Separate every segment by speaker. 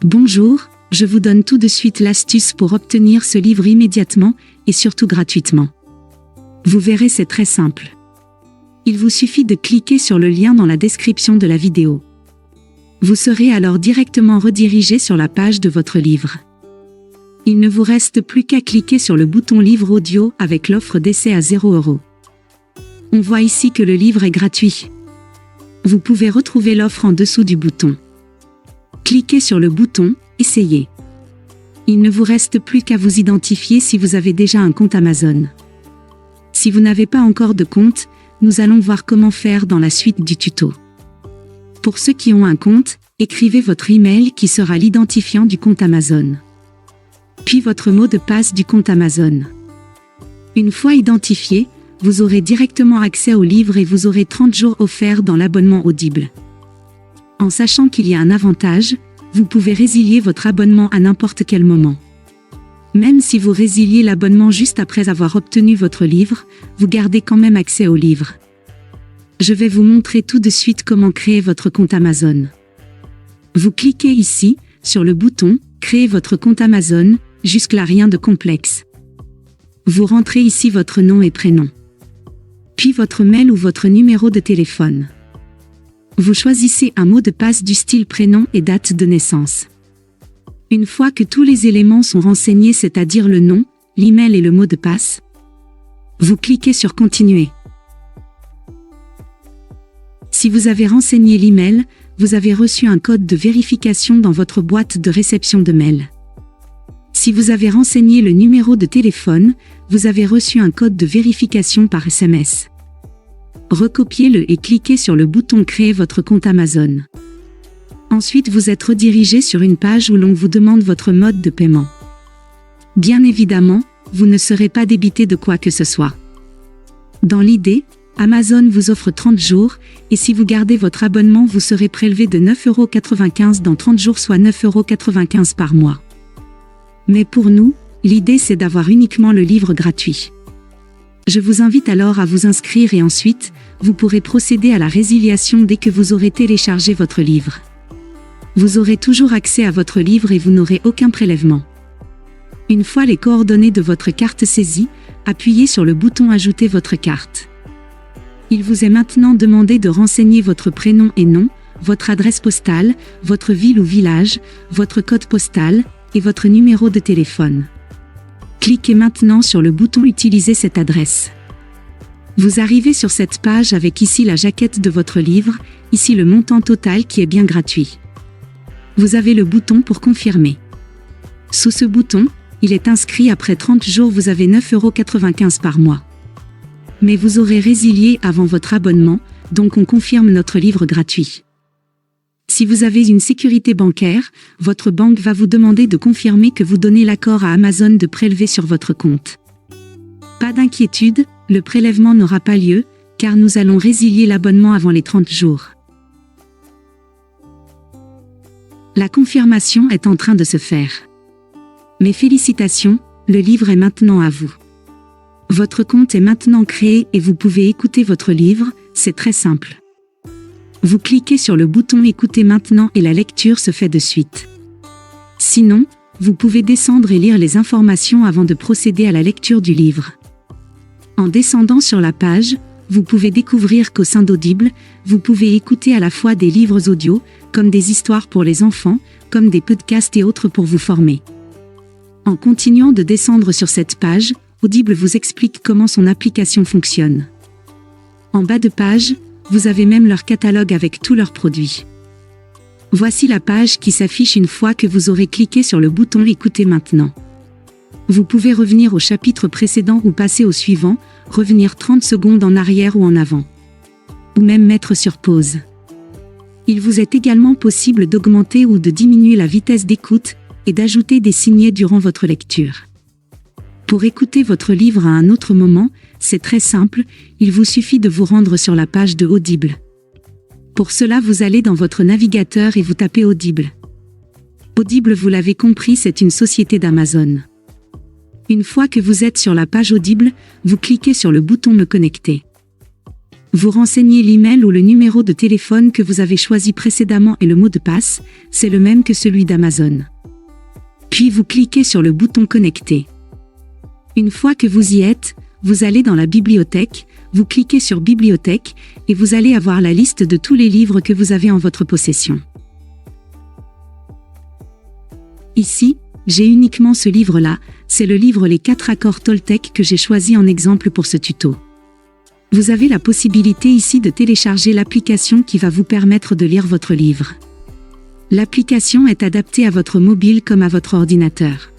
Speaker 1: Bonjour, je vous donne tout de suite l'astuce pour obtenir ce livre immédiatement et surtout gratuitement. Vous verrez, c'est très simple. Il vous suffit de cliquer sur le lien dans la description de la vidéo. Vous serez alors directement redirigé sur la page de votre livre. Il ne vous reste plus qu'à cliquer sur le bouton livre audio avec l'offre d'essai à 0 €. On voit ici que le livre est gratuit. Vous pouvez retrouver l'offre en dessous du bouton. Cliquez sur le bouton « Essayez ». Il ne vous reste plus qu'à vous identifier si vous avez déjà un compte Amazon. Si vous n'avez pas encore de compte, nous allons voir comment faire dans la suite du tuto. Pour ceux qui ont un compte, écrivez votre email qui sera l'identifiant du compte Amazon. Puis votre mot de passe du compte Amazon. Une fois identifié, vous aurez directement accès au livre et vous aurez 30 jours offerts dans l'abonnement Audible. En sachant qu'il y a un avantage, vous pouvez résilier votre abonnement à n'importe quel moment. Même si vous résiliez l'abonnement juste après avoir obtenu votre livre, vous gardez quand même accès au livre. Je vais vous montrer tout de suite comment créer votre compte Amazon. Vous cliquez ici, sur le bouton « Créer votre compte Amazon », jusque-là rien de complexe. Vous rentrez ici votre nom et prénom. Puis votre mail ou votre numéro de téléphone. Vous choisissez un mot de passe du style prénom et date de naissance. Une fois que tous les éléments sont renseignés, c'est-à-dire le nom, l'email et le mot de passe, vous cliquez sur Continuer. Si vous avez renseigné l'email, vous avez reçu un code de vérification dans votre boîte de réception de mail. Si vous avez renseigné le numéro de téléphone, vous avez reçu un code de vérification par SMS. Recopiez-le et cliquez sur le bouton Créer votre compte Amazon. Ensuite, vous êtes redirigé sur une page où l'on vous demande votre mode de paiement. Bien évidemment, vous ne serez pas débité de quoi que ce soit. Dans l'idée, Amazon vous offre 30 jours, et si vous gardez votre abonnement, vous serez prélevé de 9,95 € dans 30 jours, soit 9,95 € par mois. Mais pour nous, l'idée c'est d'avoir uniquement le livre gratuit. Je vous invite alors à vous inscrire et ensuite, vous pourrez procéder à la résiliation dès que vous aurez téléchargé votre livre. Vous aurez toujours accès à votre livre et vous n'aurez aucun prélèvement. Une fois les coordonnées de votre carte saisies, appuyez sur le bouton Ajouter votre carte. Il vous est maintenant demandé de renseigner votre prénom et nom, votre adresse postale, votre ville ou village, votre code postal et votre numéro de téléphone. Cliquez maintenant sur le bouton Utiliser cette adresse. Vous arrivez sur cette page avec ici la jaquette de votre livre, ici le montant total qui est bien gratuit. Vous avez le bouton pour confirmer. Sous ce bouton, il est inscrit après 30 jours vous avez 9,95 € par mois. Mais vous aurez résilié avant votre abonnement, donc on confirme notre livre gratuit. Si vous avez une sécurité bancaire, votre banque va vous demander de confirmer que vous donnez l'accord à Amazon de prélever sur votre compte. Pas d'inquiétude, le prélèvement n'aura pas lieu, car nous allons résilier l'abonnement avant les 30 jours. La confirmation est en train de se faire. Mes félicitations, le livre est maintenant à vous. Votre compte est maintenant créé et vous pouvez écouter votre livre, c'est très simple. Vous cliquez sur le bouton Écouter maintenant et la lecture se fait de suite. Sinon, vous pouvez descendre et lire les informations avant de procéder à la lecture du livre. En descendant sur la page, vous pouvez découvrir qu'au sein d'Audible, vous pouvez écouter à la fois des livres audio, comme des histoires pour les enfants, comme des podcasts et autres pour vous former. En continuant de descendre sur cette page, Audible vous explique comment son application fonctionne. En bas de page, vous avez même leur catalogue avec tous leurs produits. Voici la page qui s'affiche une fois que vous aurez cliqué sur le bouton Écouter maintenant. Vous pouvez revenir au chapitre précédent ou passer au suivant, revenir 30 secondes en arrière ou en avant. Ou même mettre sur pause. Il vous est également possible d'augmenter ou de diminuer la vitesse d'écoute et d'ajouter des signets durant votre lecture. Pour écouter votre livre à un autre moment, c'est très simple, il vous suffit de vous rendre sur la page de Audible. Pour cela, vous allez dans votre navigateur et vous tapez Audible. Audible, vous l'avez compris, c'est une société d'Amazon. Une fois que vous êtes sur la page Audible, vous cliquez sur le bouton Me connecter. Vous renseignez l'email ou le numéro de téléphone que vous avez choisi précédemment et le mot de passe, c'est le même que celui d'Amazon. Puis vous cliquez sur le bouton Connecter. Une fois que vous y êtes, vous allez dans la bibliothèque, vous cliquez sur Bibliothèque et vous allez avoir la liste de tous les livres que vous avez en votre possession. Ici, j'ai uniquement ce livre-là, c'est le livre Les 4 accords Toltec que j'ai choisi en exemple pour ce tuto. Vous avez la possibilité ici de télécharger l'application qui va vous permettre de lire votre livre. L'application est adaptée à votre mobile comme à votre ordinateur.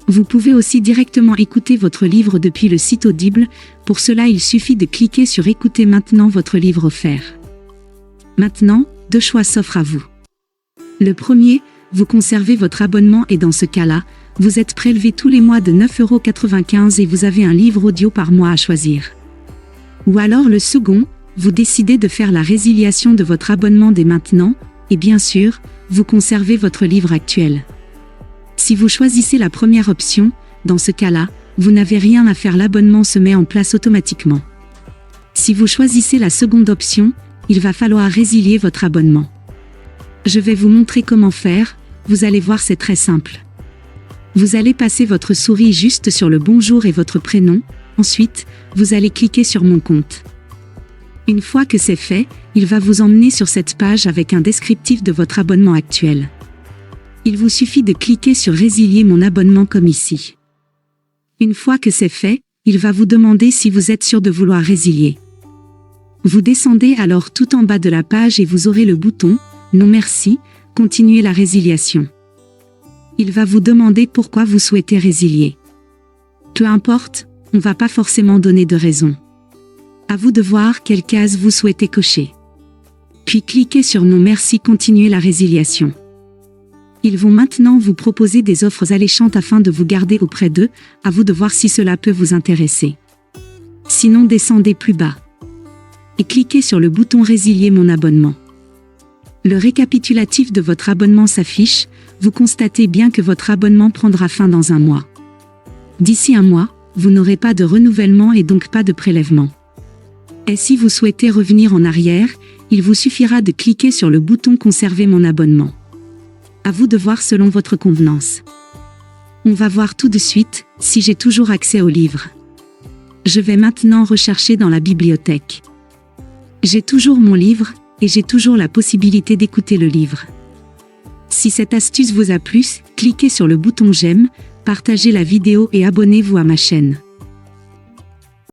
Speaker 1: Vous pouvez aussi directement écouter votre livre depuis le site Audible, pour cela il suffit de cliquer sur Écoutez maintenant votre livre offert. Maintenant, 2 choix s'offrent à vous. Le premier, vous conservez votre abonnement et dans ce cas-là, vous êtes prélevé tous les mois de 9,95 € et vous avez un livre audio par mois à choisir. Ou alors le second, vous décidez de faire la résiliation de votre abonnement dès maintenant, et bien sûr, vous conservez votre livre actuel. Si vous choisissez la première option, dans ce cas-là, vous n'avez rien à faire, l'abonnement se met en place automatiquement. Si vous choisissez la seconde option, il va falloir résilier votre abonnement. Je vais vous montrer comment faire, vous allez voir c'est très simple. Vous allez passer votre souris juste sur le bonjour et votre prénom, ensuite, vous allez cliquer sur Mon compte. Une fois que c'est fait, il va vous emmener sur cette page avec un descriptif de votre abonnement actuel. Il vous suffit de cliquer sur Résilier mon abonnement comme ici. Une fois que c'est fait, il va vous demander si vous êtes sûr de vouloir résilier. Vous descendez alors tout en bas de la page et vous aurez le bouton « Non merci », continuez la résiliation. Il va vous demander pourquoi vous souhaitez résilier. Peu importe, on ne va pas forcément donner de raison. À vous de voir quelle case vous souhaitez cocher. Puis cliquez sur Non merci, continuez la résiliation. Ils vont maintenant vous proposer des offres alléchantes afin de vous garder auprès d'eux, à vous de voir si cela peut vous intéresser. Sinon descendez plus bas. Et cliquez sur le bouton Résilier mon abonnement. Le récapitulatif de votre abonnement s'affiche, vous constatez bien que votre abonnement prendra fin dans 1 mois. D'ici 1 mois, vous n'aurez pas de renouvellement et donc pas de prélèvement. Et si vous souhaitez revenir en arrière, il vous suffira de cliquer sur le bouton Conserver mon abonnement. À vous de voir selon votre convenance. On va voir tout de suite si j'ai toujours accès au livre. Je vais maintenant rechercher dans la bibliothèque. J'ai toujours mon livre, et j'ai toujours la possibilité d'écouter le livre. Si cette astuce vous a plu, cliquez sur le bouton j'aime, partagez la vidéo et abonnez-vous à ma chaîne.